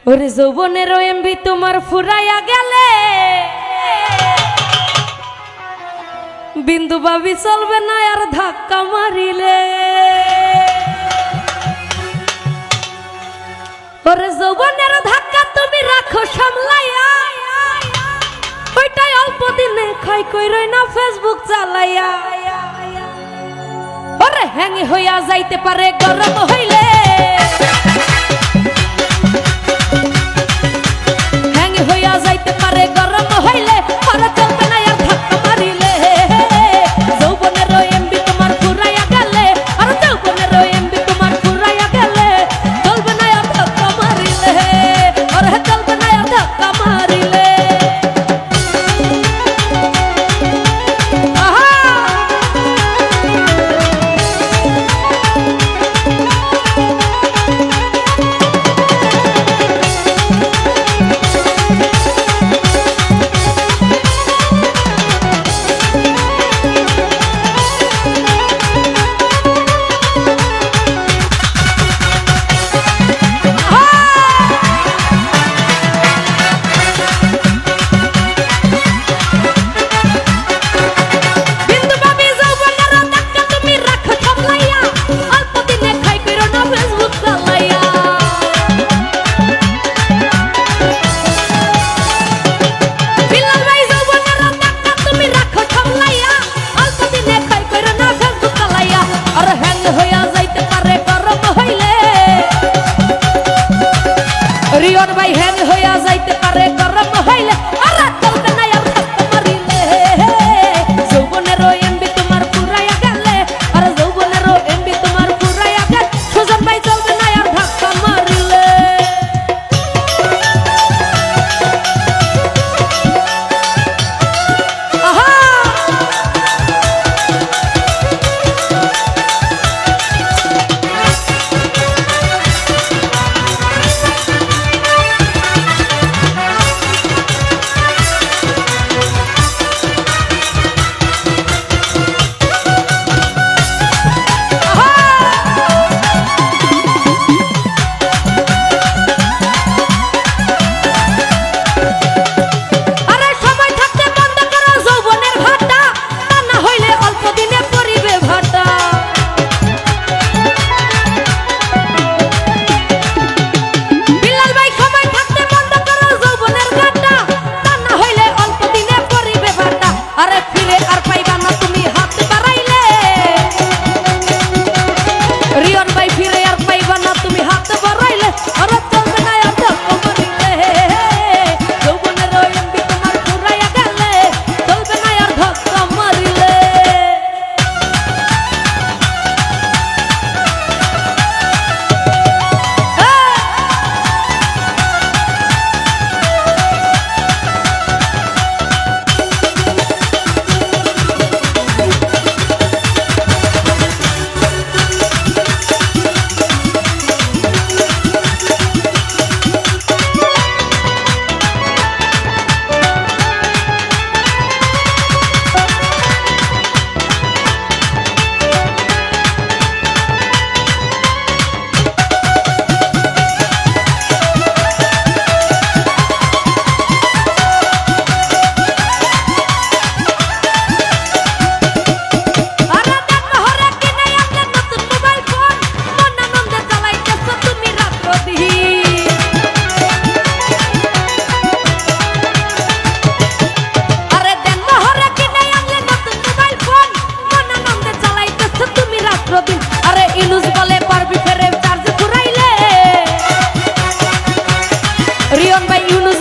ওরে যৌবনের এমবি তোমার ফুরাইয়া গেলে বিন্দু ভাবি চলবে না আর ধাক্কা মারিলে। ওরে যৌবনের ধাক্কা তুমি রাখো সামলাইয়া, ওইটাই অল্প দিনে খাই কইরই না ফেসবুক চালাইয়া। ওরে হ্যাঙ্গি হইয়া যাইতে পারে গরম হইলে, হ্যাঙ্গি হইয়া যাইতে পারে গরম হইলে, আর চলবে না আর ধাক্কা মারিলে। যৌবনের এমবি তোমার ফুরাইয়া গেলে, আর যৌবনের এমবি তোমার ফুরাইয়া গেলে, চলবে না আর ধাক্কা মারিলে, ওরে চলবে না আর ধাক্কা মারিলে। রিয়ন ভাই হ্যাং হইয়া যাইতে পারে গরম হইলে, আর চলবে না আর ধাক্কা মারিলে। যৌবনের এমবি তোমার ফুরাইয়া গেলে, আর যৌবনের এমবি তোমার ফুরাইয়া গেলে, সুজন ভাই চলবে না আর ধাক্কা মারিলে। রিয়ন ভাই ইউনুস